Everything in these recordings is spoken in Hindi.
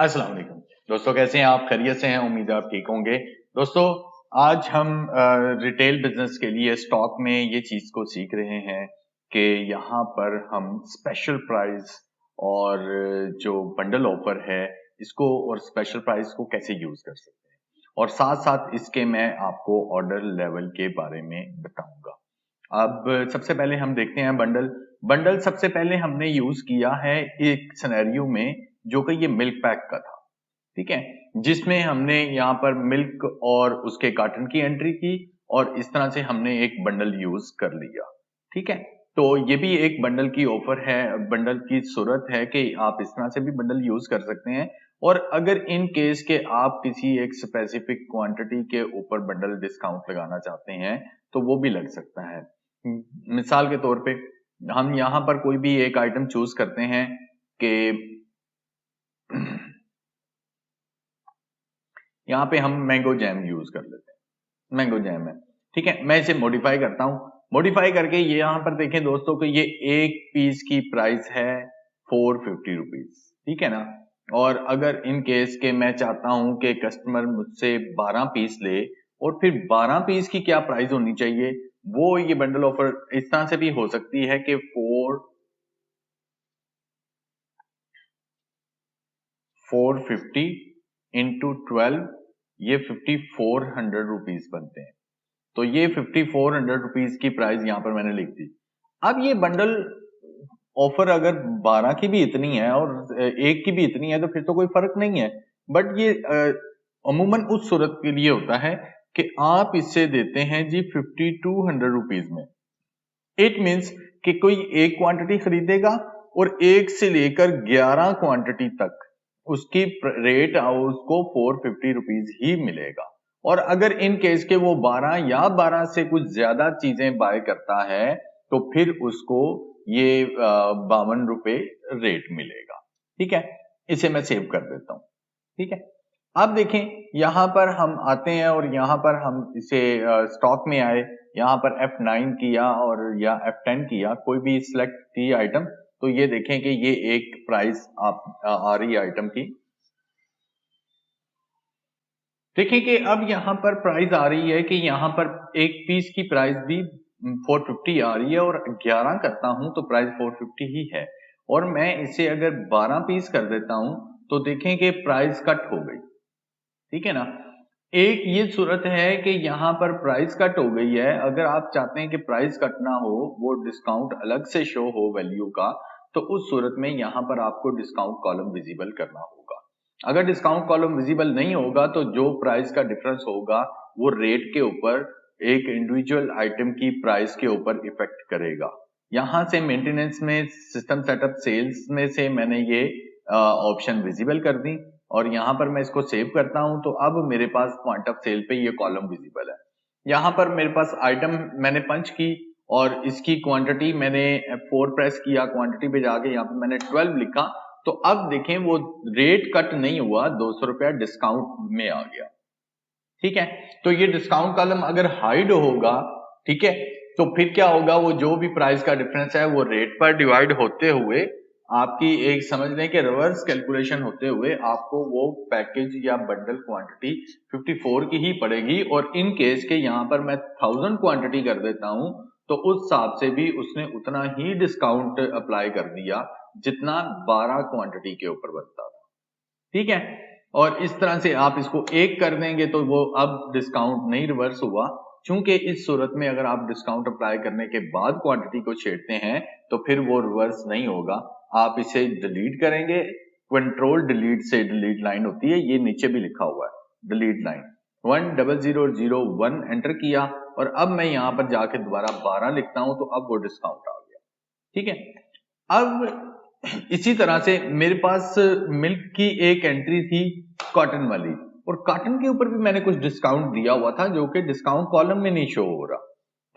अस्सलाम वालेकुम दोस्तों, कैसे हैं आप? खैरियत से हैं? उम्मीद है आप ठीक होंगे। दोस्तों, आज हम रिटेल बिजनेस के लिए स्टॉक में ये चीज को सीख रहे हैं कि यहाँ पर हम स्पेशल प्राइस और जो बंडल ऑफर है इसको और स्पेशल प्राइस को कैसे यूज कर सकते हैं, और साथ साथ इसके मैं आपको ऑर्डर लेवल के बारे में बताऊंगा। अब सबसे पहले हम देखते हैं बंडल। बंडल सबसे पहले हमने यूज किया है एक सिनेरियो में, जो कि ये मिल्क पैक का था। ठीक है, जिसमें हमने यहाँ पर मिल्क और उसके कार्टन की एंट्री की और इस तरह से हमने एक बंडल यूज कर लिया। ठीक है, तो ये भी एक बंडल की ऑफर है, बंडल की सूरत है कि आप इस तरह से भी बंडल यूज कर सकते हैं। और अगर इन केस के आप किसी एक स्पेसिफिक क्वांटिटी के ऊपर बंडल डिस्काउंट लगाना चाहते हैं तो वो भी लग सकता है। मिसाल के तौर पे हम यहाँ पर कोई भी एक आइटम चूज करते हैं कि यहाँ पे हम मैंगो जैम यूज कर लेते हैं। मैंगो जैम है, ठीक है, मैं इसे मॉडिफाई करता हूँ। मॉडिफाई करके ये यहाँ पर देखें दोस्तों कि ये एक पीस की प्राइस है 450 रुपीज। ठीक है ना। और अगर इन केस के मैं चाहता हूं कि कस्टमर मुझसे 12 पीस ले, और फिर 12 पीस की क्या प्राइस होनी चाहिए, वो ये बंडल ऑफर इस तरह से भी हो सकती है कि 450 इंटू 12, ये 5400 रुपीज बनते हैं। तो ये 5400 रुपीज की प्राइस यहां पर मैंने लिख दी। अब ये बंडल ऑफर अगर 12 की भी इतनी है और एक की भी इतनी है तो फिर तो कोई फर्क नहीं है। बट ये अमूमन उस सूरत के लिए होता है कि आप इससे देते हैं जी 5200 रुपीज में। इट मीन्स कि कोई एक क्वांटिटी खरीदेगा और एक से लेकर 11 क्वांटिटी तक उसकी रेट उसको 450 रुपीज ही मिलेगा। और अगर इन केस के वो 12 या 12 से कुछ ज्यादा चीजें बाय करता है तो फिर उसको ये 52 रुपए रेट मिलेगा। ठीक है, इसे मैं सेव कर देता हूं। ठीक है, अब देखें यहां पर हम आते हैं और यहां पर हम इसे स्टॉक में आए, यहाँ पर F9 किया और या F10 किया, कोई भी सिलेक्ट की आइटम, तो ये देखें कि ये एक प्राइस आप आ रही है आइटम की। देखिए कि अब यहाँ पर प्राइस आ रही है कि यहाँ पर एक पीस की प्राइस भी 450 आ रही है, और 11 करता हूं तो प्राइस 450 ही है। और मैं इसे अगर 12 पीस कर देता हूं तो देखें कि प्राइस कट हो गई। ठीक है ना। एक ये सूरत है कि यहाँ पर प्राइस कट हो गई है। अगर आप चाहते हैं कि प्राइस कट ना हो, वो डिस्काउंट अलग से शो हो वैल्यू का, तो उस सूरत में यहाँ पर आपको डिस्काउंट कॉलम विजिबल करना होगा। अगर डिस्काउंट कॉलम विजिबल नहीं होगा तो जो प्राइस का डिफरेंस होगा वो रेट के ऊपर, एक इंडिविजुअल आइटम की प्राइस के ऊपर इफेक्ट करेगा। यहाँ से मेंटेनेंस में, सिस्टम सेटअप, सेल्स में से मैंने ये ऑप्शन विजिबल कर दी और यहाँ पर मैं इसको सेव करता हूं तो अब मेरे पास पॉइंट ऑफ सेल पे ये कॉलम विजिबल है। यहाँ पर मेरे पास आइटम मैंने पंच की और इसकी क्वांटिटी मैंने 4 प्रेस किया, क्वांटिटी पे जाके यहाँ पे मैंने 12 लिखा। तो अब देखें वो रेट कट नहीं हुआ, 200 रुपया डिस्काउंट में आ गया। ठीक है, तो ये डिस्काउंट कॉलम अगर हाइड होगा, ठीक है, तो फिर क्या होगा, वो जो भी प्राइस का डिफरेंस है वो रेट पर डिवाइड होते हुए आपकी एक समझ लें कि रिवर्स कैलकुलेशन होते हुए आपको वो पैकेज या बंडल क्वांटिटी 54 की ही पड़ेगी। और इन केस के यहाँ पर मैं 1000 क्वांटिटी कर देता हूं तो उस हिसाब से भी उसने उतना ही डिस्काउंट अप्लाई कर दिया जितना 12 क्वांटिटी के ऊपर बनता था। ठीक है, और इस तरह से आप इसको एक कर देंगे तो वो अब डिस्काउंट नहीं रिवर्स हुआ। चूंकि इस सूरत में अगर आप डिस्काउंट अप्लाई करने के बाद क्वांटिटी को छेड़ते हैं तो फिर वो रिवर्स नहीं होगा। आप इसे डिलीट करेंगे, कंट्रोल डिलीट से डिलीट लाइन होती है, ये नीचे भी लिखा हुआ है डिलीट लाइन, 10001 एंटर किया और अब मैं यहाँ पर जाके दोबारा 12 लिखता हूं तो अब वो डिस्काउंट आ गया। ठीक है, अब इसी तरह से मेरे पास मिल्क की एक एंट्री थी कॉटन वाली, और कॉटन के ऊपर भी मैंने कुछ डिस्काउंट दिया हुआ था जो कि डिस्काउंट कॉलम में नहीं शो हो रहा।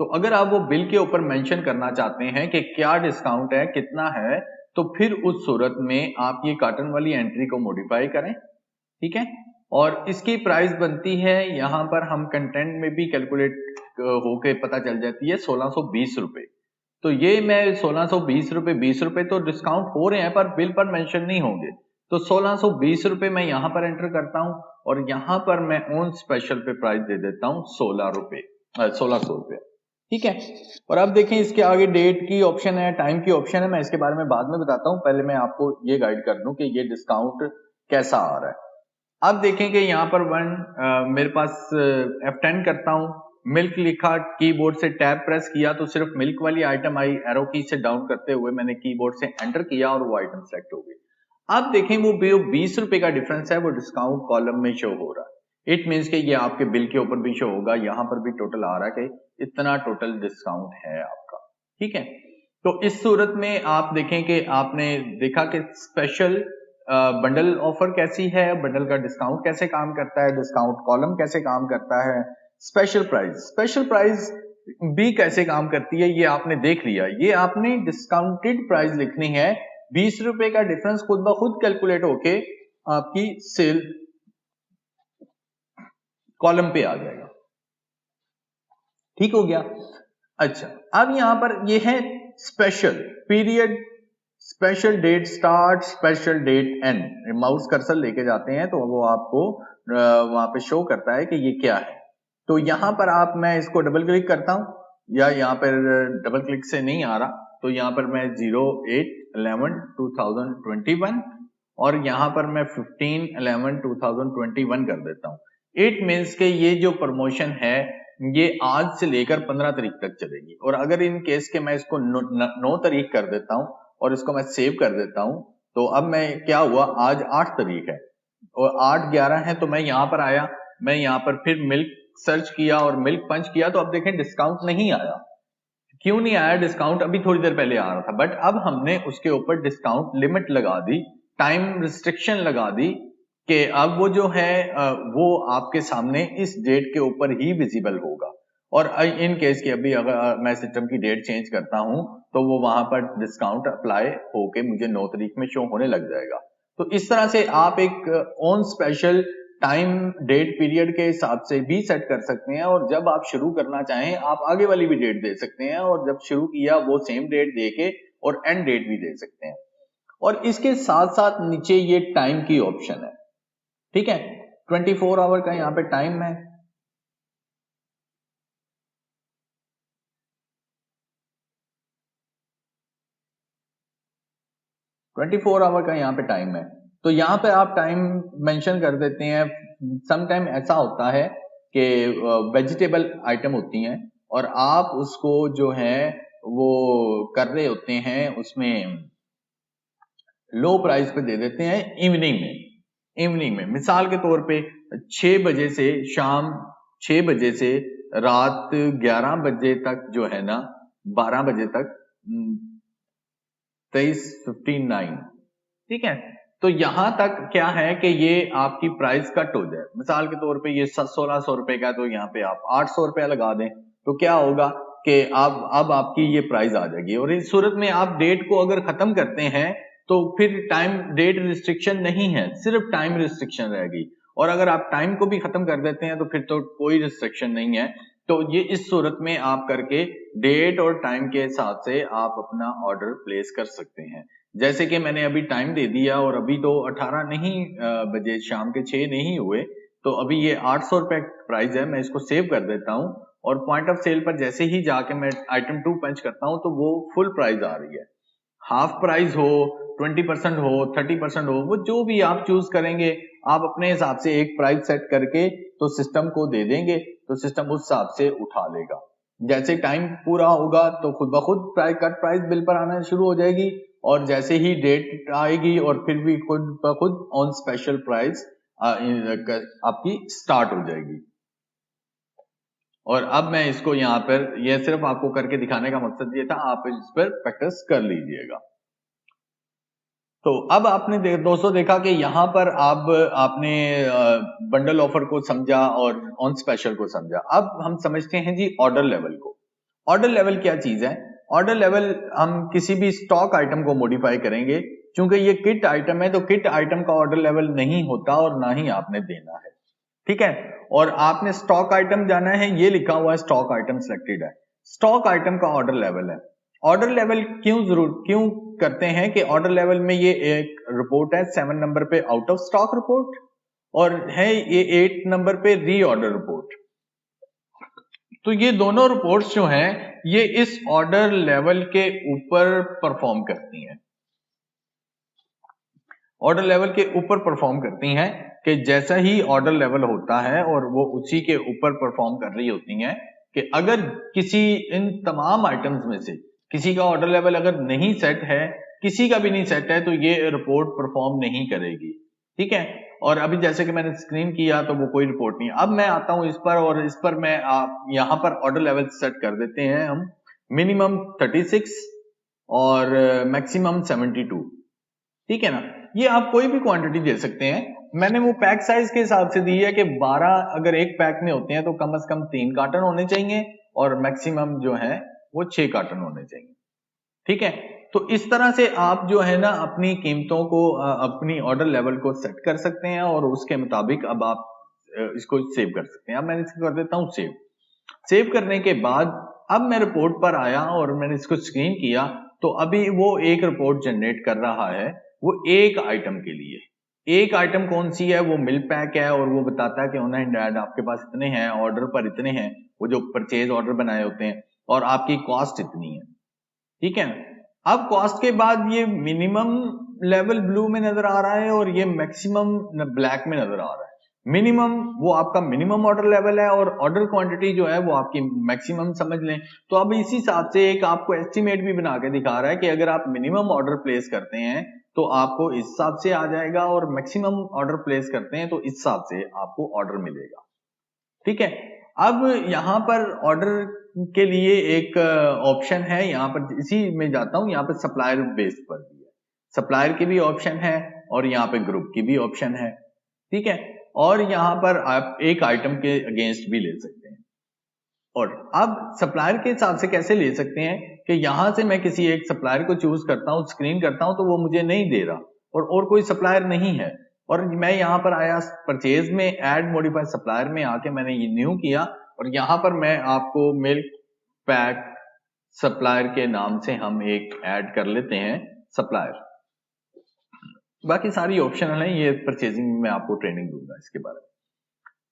तो अगर आप वो बिल के ऊपर मेंशन करना चाहते हैं कि क्या डिस्काउंट है, कितना है, तो फिर उस सूरत में आप ये कॉटन वाली एंट्री को मॉडिफाई करें। ठीक है, और इसकी प्राइस बनती है, यहां पर हम कंटेंट में भी कैलकुलेट होके पता चल जाती है 1620 रुपए। तो ये मैं 1620 रुपए, 20 रुपए तो डिस्काउंट हो रहे हैं पर बिल पर मेंशन नहीं होंगे, तो 1620 रुपए मैं यहाँ पर एंटर करता हूँ और यहाँ पर मैं ऑन स्पेशल पे प्राइस दे देता हूँ 1600 रुपए। ठीक है, और अब देखें इसके आगे डेट की ऑप्शन है, टाइम की ऑप्शन है, मैं इसके बारे में बाद में बताता हूँ, पहले मैं आपको ये गाइड कर दूं कि ये डिस्काउंट कैसा आ रहा है। अब देखें कि यहाँ पर मेरे पास F10 करता हूँ, मिल्क लिखा, कीबोर्ड से टैब प्रेस किया तो सिर्फ मिल्क वाली आइटम आई, एरो की से डाउन करते हुए मैंने कीबोर्ड से एंटर किया और वो आइटम सेलेक्ट हो गई। अब देखें वो 20 रुपए का डिफरेंस है वो डिस्काउंट कॉलम में शो हो रहा है। इट मीन्स कि ये आपके बिल के ऊपर भी शो होगा, यहाँ पर भी टोटल आ रहा है कि इतना टोटल डिस्काउंट है आपका। ठीक है, तो इस सूरत में आप देखें कि आपने देखा कि स्पेशल बंडल ऑफर कैसी है, बंडल का डिस्काउंट कैसे काम करता है, डिस्काउंट कॉलम कैसे काम करता है, स्पेशल प्राइस भी कैसे काम करती है, ये आपने देख लिया। ये आपने डिस्काउंटेड प्राइस लिखनी है, 20 रुपए का डिफरेंस खुद ब खुद कैलकुलेट होके आपकी सेल कॉलम पे आ जाएगा। ठीक हो गया। अच्छा, अब यहां पर ये है special period, special date start, special date end. Mouse cursor लेके जाते हैं तो वो आपको वहां पे शो करता है कि ये क्या है। तो यहां पर मैं इसको डबल क्लिक करता हूं, या यहाँ पर डबल क्लिक से नहीं आ रहा, तो यहाँ पर मैं 08/11/2021 और यहाँ पर मैं 15/11/2021 कर देता हूँ। इट मीन्स के ये जो प्रमोशन है ये आज से लेकर 15 तारीख तक चलेगी। और अगर इन केस के मैं इसको 9 तारीख कर देता हूँ और इसको मैं सेव कर देता हूँ, तो अब मैं क्या हुआ, आज 8 तारीख है और 8/11 है, तो मैं यहाँ पर आया, मैं यहाँ पर फिर मिल्क सर्च किया और मिल्क पंच किया, तो अब देखें डिस्काउंट नहीं आया। क्यों नहीं आया डिस्काउंट? अभी थोड़ी देर पहले आ रहा था, बट अब हमने उसके ऊपर डिस्काउंट लिमिट लगा दी, टाइम रिस्ट्रिक्शन लगा दी कि अब वो जो है वो आपके सामने इस डेट के ऊपर ही विजिबल होगा। और इन केस की अभी अगर मैं सिस्टम की डेट चेंज करता हूं तो वो वहां पर डिस्काउंट अप्लाई होके मुझे 9 तारीख में शो होने लग जाएगा। तो इस तरह से आप एक on special time date period के हिसाब से भी सेट कर सकते हैं, और जब आप शुरू करना चाहें आप आगे वाली भी डेट दे सकते हैं, और जब शुरू किया वो सेम डेट दे के और एंड डेट भी दे सकते हैं। और इसके साथ साथ नीचे ये टाइम की ऑप्शन है। ठीक है, 24 आवर का यहाँ पे टाइम है। ट्वेंटी आवर का यहाँ पे टाइम है, तो यहाँ पे आप टाइम मेंशन कर देते हैं। सम टाइम ऐसा होता है कि वेजिटेबल आइटम होती हैं और आप उसको जो है वो कर रहे होते हैं, उसमें लो प्राइस पे दे देते हैं इवनिंग में। मिसाल के तौर पे 6 बजे से शाम 6 बजे से रात 11 बजे तक जो है ना, 12 बजे तक 23:59। ठीक है, तो यहां तक क्या है कि ये आपकी प्राइस कट हो जाए। मिसाल के तौर पे ये 1600 रुपए का, तो यहाँ पे आप 800 रुपया लगा दें, तो क्या होगा कि अब आपकी ये प्राइस आ जाएगी। और इस सूरत में आप डेट को अगर खत्म करते हैं तो फिर टाइम डेट रिस्ट्रिक्शन नहीं है, सिर्फ टाइम रिस्ट्रिक्शन रहेगी। और अगर आप टाइम को भी खत्म कर देते हैं तो फिर तो कोई रिस्ट्रिक्शन नहीं है। तो ये इस सूरत में आप करके डेट और टाइम के हिसाब से आप अपना ऑर्डर प्लेस कर सकते हैं। जैसे कि मैंने अभी टाइम दे दिया और अभी तो 18 नहीं बजे, शाम के 6 नहीं हुए, तो अभी ये 800 रुपए प्राइस है। मैं इसको सेव कर देता हूं और पॉइंट ऑफ सेल पर जैसे ही जाके मैं आइटम 2 पंच करता हूं तो वो फुल प्राइस आ रही है। हाफ प्राइस हो, 20% हो, 30% हो, वो जो भी आप चूज करेंगे, आप अपने हिसाब से एक प्राइस सेट करके तो सिस्टम को दे देंगे, तो सिस्टम उस हिसाब से उठा लेगा। जैसे टाइम पूरा होगा तो खुद ब खुद कट प्राइस बिल पर आना शुरू हो जाएगी, और जैसे ही डेट आएगी और फिर भी खुद ब खुद ऑन स्पेशल प्राइस आपकी स्टार्ट हो जाएगी। और अब मैं इसको यहाँ पर, ये सिर्फ आपको करके दिखाने का मकसद ये था, आप इस पर प्रैक्टिस कर लीजिएगा। तो अब आपने दोस्तों देखा कि यहाँ पर आपने बंडल ऑफर को समझा और ऑन स्पेशल को समझा। अब हम समझते हैं जी ऑर्डर लेवल को। ऑर्डर लेवल क्या चीज है? ऑर्डर लेवल हम किसी भी स्टॉक आइटम को मॉडिफाई करेंगे, क्योंकि ये किट आइटम है तो किट आइटम का ऑर्डर लेवल नहीं होता और ना ही आपने देना है। ठीक है, और आपने स्टॉक आइटम जाना है, ये लिखा हुआ है स्टॉक आइटम सिलेक्टेड है, स्टॉक आइटम का ऑर्डर लेवल है। ऑर्डर लेवल क्यों करते हैं कि ऑर्डर लेवल में ये एक रिपोर्ट है 7 नंबर पे आउट ऑफ स्टॉक रिपोर्ट और है ये 8 नंबर पे रीऑर्डर रिपोर्ट। तो ये दोनों रिपोर्ट्स जो हैं ये इस ऑर्डर लेवल के ऊपर परफॉर्म करती हैं, ऑर्डर लेवल के ऊपर परफॉर्म करती हैं कि जैसा ही ऑर्डर लेवल होता है और वो उसी के ऊपर परफॉर्म कर रही होती हैं कि अगर किसी इन तमाम आइटम्स में से किसी का ऑर्डर लेवल अगर नहीं सेट है, किसी का भी नहीं सेट है, तो ये रिपोर्ट परफॉर्म नहीं करेगी। ठीक है, और अभी जैसे कि मैंने स्क्रीन किया तो वो कोई रिपोर्ट नहीं। अब मैं आता हूं इस पर और इस पर मैं यहां पर ऑर्डर लेवल सेट कर देते हैं हम, मिनिमम 36 और मैक्सिमम 72। ठीक है ना, ये आप कोई भी क्वांटिटी दे सकते हैं। मैंने वो पैक साइज के हिसाब से दी है कि 12 अगर एक पैक में होते हैं तो कम से कम 3 कार्टन होने चाहिए और मैक्सिमम जो है वो 6 कार्टन होने चाहिए। ठीक है, तो इस तरह से आप जो है ना अपनी कीमतों को अपनी ऑर्डर लेवल को सेट कर सकते हैं और उसके मुताबिक अब आप इसको सेव कर सकते हैं। अब मैंने इसको कर देता हूं सेव। सेव करने के बाद अब मैं रिपोर्ट पर आया और मैंने इसको स्क्रीन किया तो अभी वो एक रिपोर्ट जनरेट कर रहा है, वो एक आइटम के लिए। एक आइटम कौन सी है, वो मिल्क पैक है और वो बताता है कि ऑन हैंड ऐड आपके पास इतने हैं, ऑर्डर पर इतने हैं, वो जो परचेज ऑर्डर बनाए होते हैं, और आपकी कॉस्ट इतनी है। ठीक है, अब कॉस्ट के बाद ये मिनिमम लेवल ब्लू में नजर आ रहा है और ये मैक्सिमम ब्लैक में नजर आ रहा है। मिनिमम वो आपका मिनिमम ऑर्डर लेवल है और ऑर्डर क्वांटिटी जो है वो आपकी मैक्सिमम समझ लें। तो अब इसी हिसाब से एक आपको एस्टिमेट भी बना के दिखा रहा है कि अगर आप मिनिमम ऑर्डर प्लेस करते हैं तो आपको इस हिसाब से आ जाएगा और मैक्सिमम ऑर्डर प्लेस करते हैं तो इस हिसाब से आपको ऑर्डर मिलेगा। ठीक है, अब यहाँ पर ऑर्डर के लिए एक ऑप्शन है, यहाँ पर इसी में जाता हूं, यहाँ पर सप्लायर बेस पर भी है, सप्लायर की भी ऑप्शन है और यहाँ पे ग्रुप की भी ऑप्शन है। ठीक है, और यहाँ पर आप एक आइटम के अगेंस्ट भी ले सकते हैं। और अब सप्लायर के हिसाब से कैसे ले सकते हैं कि यहां से मैं किसी एक सप्लायर को चूज करता हूं, स्क्रीन करता हूं तो वो मुझे नहीं दे रहा और कोई सप्लायर नहीं है, और मैं यहां पर आया परचेज में ऐड मॉडिफाई सप्लायर में आके मैंने ये न्यू किया और यहां पर मैं आपको मिल्क पैक सप्लायर के नाम से हम एक ऐड कर लेते हैं सप्लायर। बाकी सारी ऑप्शनल है, ये परचेजिंग में आपको ट्रेनिंग दूंगा इसके बारे में।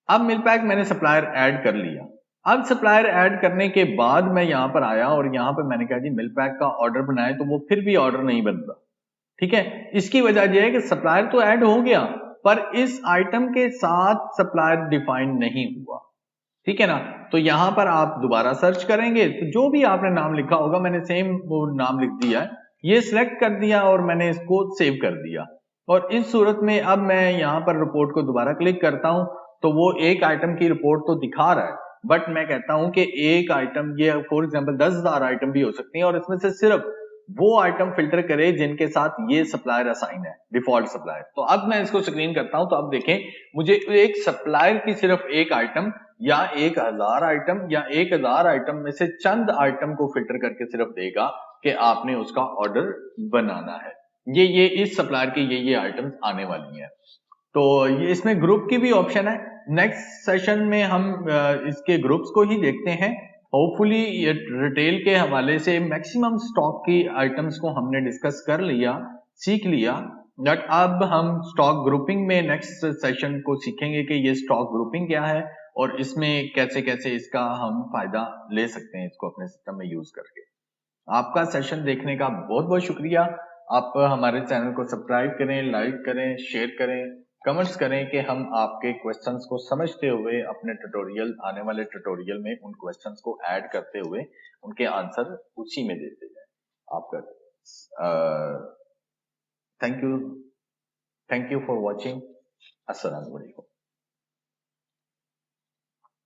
अब मिल्क पैक मैंने सप्लायर ऐड कर लिया। अब सप्लायर ऐड करने के बाद मैं यहां पर आया और यहां पर मैंने कहा जी मिल्क पैक का ऑर्डर बनाए, तो वो फिर भी ऑर्डर नहीं बन रहा। ठीक है, इसकी वजह यह है कि सप्लायर तो ऐड हो गया पर इस आइटम के साथ सप्लायर डिफाइन नहीं हुआ। ठीक है ना, तो यहां पर आप दोबारा सर्च करेंगे तो जो भी आपने नाम लिखा होगा, मैंने सेम वो नाम लिख दिया है, ये सिलेक्ट कर दिया और मैंने इसको सेव कर दिया। और इस सूरत में अब मैं यहां पर रिपोर्ट को दोबारा क्लिक करता हूं तो वो एक आइटम की रिपोर्ट तो दिखा रहा है, बट मैं कहता हूं कि एक आइटम, ये फॉर एग्जांपल 10,000 आइटम भी हो सकती हैं और इसमें से सिर्फ वो आइटम फिल्टर करे जिनके साथ ये सप्लायर असाइन है, डिफॉल्ट सप्लायर। तो अब मैं इसको स्क्रीन करता हूं तो अब देखें मुझे एक सप्लायर की सिर्फ एक आइटम या 1000 आइटम या 1000 आइटम में से चंद आइटम को फिल्टर करके सिर्फ देगा कि आपने उसका ऑर्डर बनाना है। ये इस सप्लायर की ये आइटम्स आने वाली हैं। तो ये इसमें ग्रुप की भी ऑप्शन है। नेक्स्ट सेशन में हम इसके ग्रुप्स को ही देखते हैं। होपफुली ये रिटेल के हवाले से मैक्सिमम स्टॉक की आइटम्स को हमने डिस्कस कर लिया, सीख लिया। बट अब हम स्टॉक ग्रुपिंग में नेक्स्ट सेशन को सीखेंगे कि ये स्टॉक ग्रुपिंग क्या है और इसमें कैसे कैसे इसका हम फायदा ले सकते हैं इसको अपने सिस्टम में यूज करके। आपका सेशन देखने का बहुत बहुत शुक्रिया। आप हमारे चैनल को सब्सक्राइब करें, लाइक करें, शेयर करें, कमेंट्स करें कि हम आपके क्वेश्चंस को समझते हुए अपने ट्यूटोरियल, आने वाले ट्यूटोरियल में उन क्वेश्चंस को ऐड करते हुए उनके आंसर उसी में देते जाए। आपका थैंक यू फॉर वॉचिंग। अस्सलाम वालेकुम।